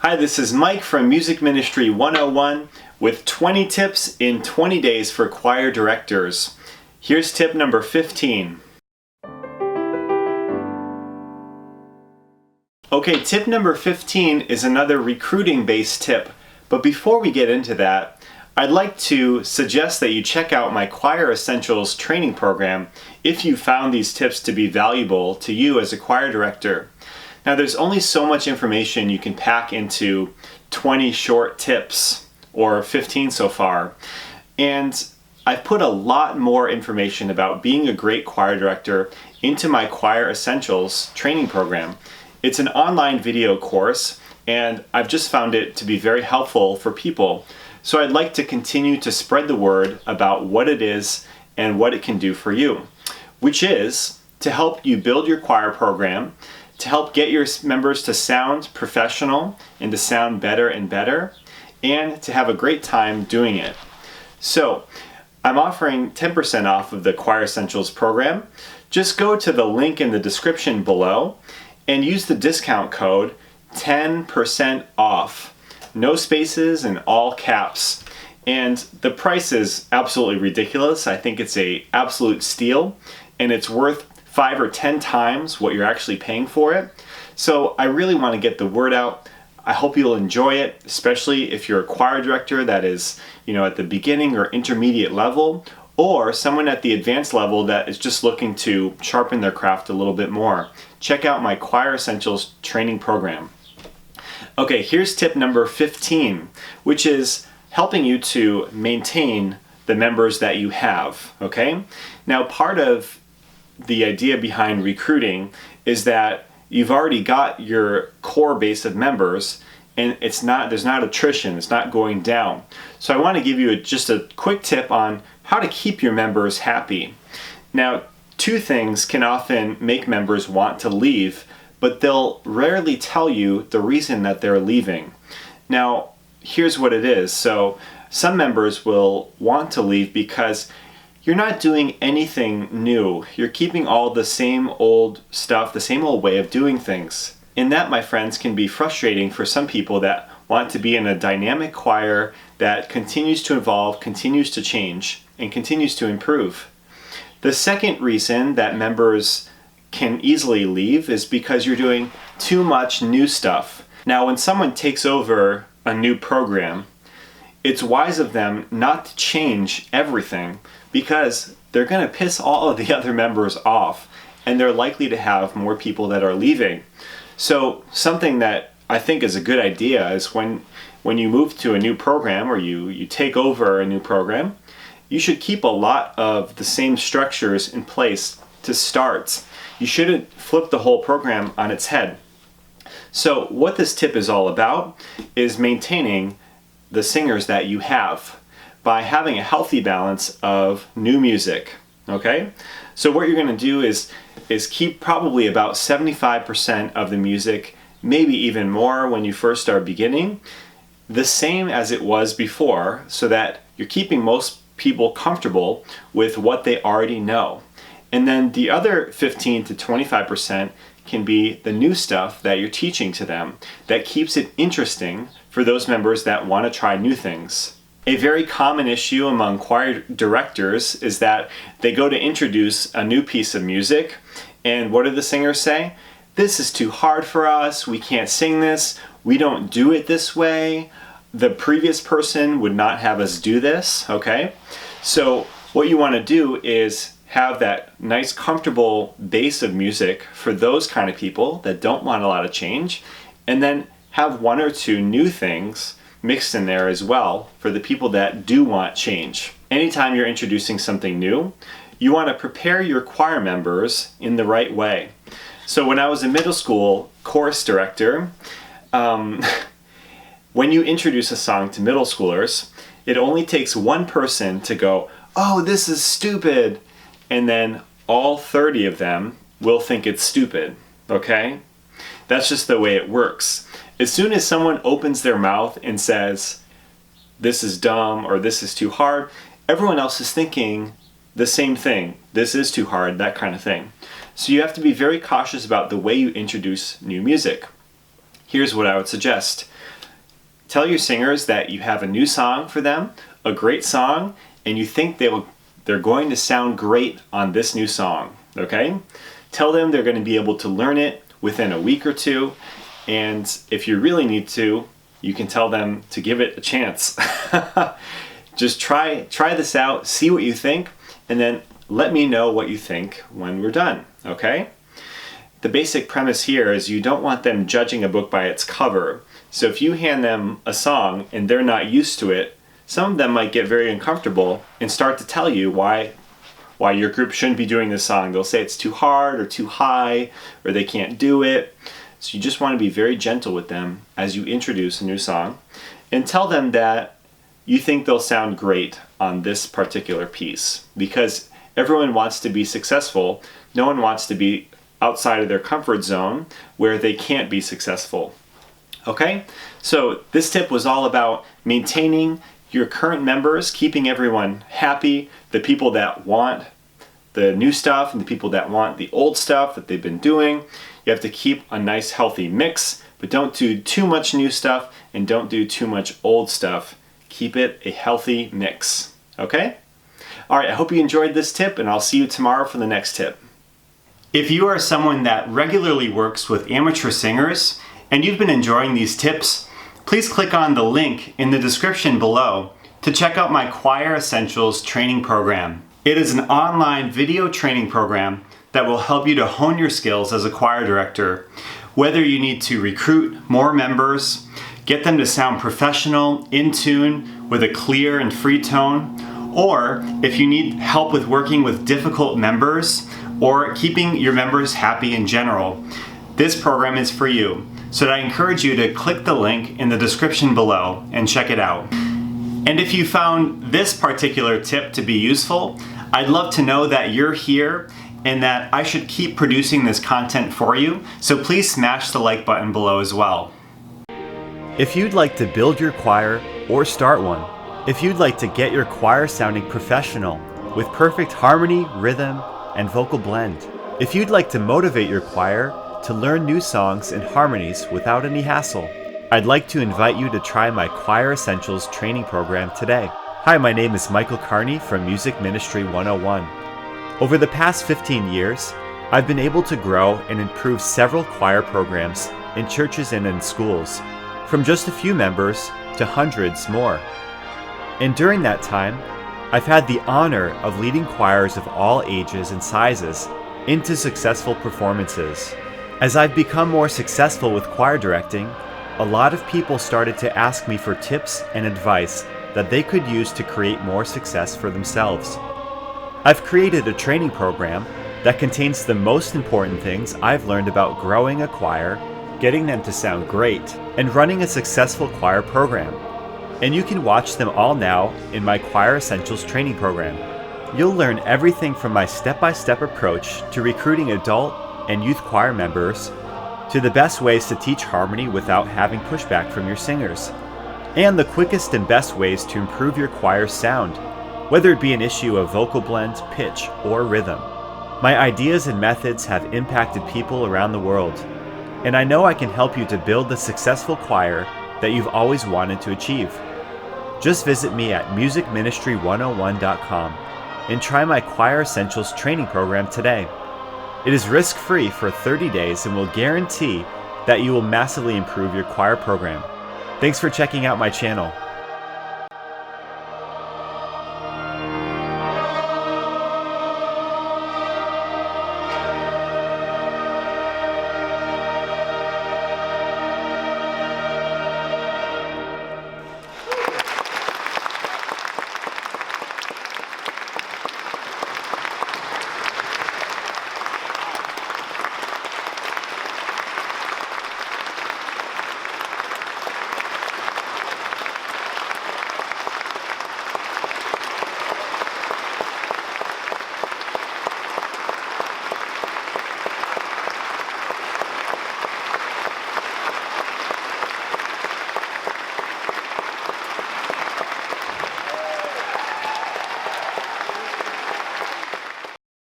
Hi, this is Mike from Music Ministry 101 with 20 tips in 20 days for choir directors. Here's tip number 15. Okay, tip number 15 is another recruiting-based tip. But before we get into that, I'd like to suggest that you check out my Choir Essentials training program if you found these tips to be valuable to you as a choir director. Now, there's only so much information you can pack into 20 short tips, or 15 so far. And I've put a lot more information about being a great choir director into my Choir Essentials training program. It's an online video course, and I've just found it to be very helpful for people. So I'd like to continue to spread the word about what it is and what it can do for you, which is to help you build your choir program, to help get your members to sound professional and to sound better and better, and to have a great time doing it. So I'm offering 10% off of the Choir Essentials program. Just go to the link in the description below and use the discount code 10% off. No spaces and all caps. And the price is absolutely ridiculous. I think it's an absolute steal, and it's worth 5 or 10 times what you're actually paying for it. So I really want to get the word out. I hope you'll enjoy it, especially if you're a choir director that is, at the beginning or intermediate level, or someone at the advanced level that is just looking to sharpen their craft a little bit more. Check out my Choir Essentials training program. Okay, here's tip number 15, which is helping you to maintain the members that you have, okay? Now, part of the idea behind recruiting is that you've already got your core base of members, and there's not attrition, it's not going down. So I want to give you just a quick tip on how to keep your members happy. Now, two things can often make members want to leave, but they'll rarely tell you the reason that they're leaving. Now, here's what it is. So some members will want to leave because you're not doing anything new. You're keeping all the same old stuff, the same old way of doing things. And that, my friends, can be frustrating for some people that want to be in a dynamic choir that continues to evolve, continues to change, and continues to improve. The second reason that members can easily leave is because you're doing too much new stuff. Now, when someone takes over a new program, it's wise of them not to change everything, because they're going to piss all of the other members off, and they're likely to have more people that are leaving. So something that I think is a good idea is when you move to a new program, or you take over a new program, you should keep a lot of the same structures in place to start. You shouldn't flip the whole program on its head. So what this tip is all about is maintaining the singers that you have by having a healthy balance of new music, okay? So what you're gonna do is keep probably about 75% of the music, maybe even more when you first start beginning, the same as it was before, so that you're keeping most people comfortable with what they already know. And then the other 15 to 25% can be the new stuff that you're teaching to them that keeps it interesting for those members that want to try new things. A very common issue among choir directors is that they go to introduce a new piece of music, and what do the singers say? This is too hard for us, we can't sing this, we don't do it this way, the previous person would not have us do this, okay? So what you want to do is have that nice comfortable base of music for those kind of people that don't want a lot of change, and then have one or two new things mixed in there as well for the people that do want change. Anytime you're introducing something new, you want to prepare your choir members in the right way. So when I was a middle school chorus director, when you introduce a song to middle schoolers, it only takes one person to go, "Oh, this is stupid," and then all 30 of them will think it's stupid, okay? That's just the way it works. As soon as someone opens their mouth and says, this is dumb or this is too hard, everyone else is thinking the same thing. This is too hard, that kind of thing. So you have to be very cautious about the way you introduce new music. Here's what I would suggest. Tell your singers that you have a new song for them, a great song, and you think they're going to sound great on this new song, okay? Tell them they're going to be able to learn it within a week or two, and if you really need to, you can tell them to give it a chance. Just try this out, see what you think, and then let me know what you think when we're done, okay? The basic premise here is you don't want them judging a book by its cover. So if you hand them a song and they're not used to it, some of them might get very uncomfortable and start to tell you why your group shouldn't be doing this song. They'll say it's too hard or too high or they can't do it. So you just want to be very gentle with them as you introduce a new song and tell them that you think they'll sound great on this particular piece, because everyone wants to be successful. No one wants to be outside of their comfort zone where they can't be successful. Okay? So this tip was all about maintaining your current members, keeping everyone happy, the people that want the new stuff and the people that want the old stuff that they've been doing. You have to keep a nice healthy mix, but don't do too much new stuff and don't do too much old stuff. Keep it a healthy mix. Okay? All right, I hope you enjoyed this tip, and I'll see you tomorrow for the next tip. If you are someone that regularly works with amateur singers and you've been enjoying these tips, please click on the link in the description below to check out my Choir Essentials training program. It is an online video training program that will help you to hone your skills as a choir director, whether you need to recruit more members, get them to sound professional, in tune, with a clear and free tone, or if you need help with working with difficult members or keeping your members happy in general. This program is for you, so I encourage you to click the link in the description below and check it out. And if you found this particular tip to be useful, I'd love to know that you're here and that I should keep producing this content for you, so please smash the like button below as well. If you'd like to build your choir or start one, if you'd like to get your choir sounding professional with perfect harmony, rhythm, and vocal blend, if you'd like to motivate your choir to learn new songs and harmonies without any hassle, I'd like to invite you to try my Choir Essentials training program today. Hi, my name is Michael Carney from Music Ministry 101. Over the past 15 years, I've been able to grow and improve several choir programs in churches and in schools, from just a few members to hundreds more. And during that time, I've had the honor of leading choirs of all ages and sizes into successful performances. As I've become more successful with choir directing, a lot of people started to ask me for tips and advice that they could use to create more success for themselves. I've created a training program that contains the most important things I've learned about growing a choir, getting them to sound great, and running a successful choir program. And you can watch them all now in my Choir Essentials training program. You'll learn everything from my step-by-step approach to recruiting adult and youth choir members, to the best ways to teach harmony without having pushback from your singers, and the quickest and best ways to improve your choir's sound, whether it be an issue of vocal blend, pitch, or rhythm. My ideas and methods have impacted people around the world, and I know I can help you to build the successful choir that you've always wanted to achieve. Just visit me at musicministry101.com and try my Choir Essentials training program today. It is risk-free for 30 days and will guarantee that you will massively improve your choir program. Thanks for checking out my channel.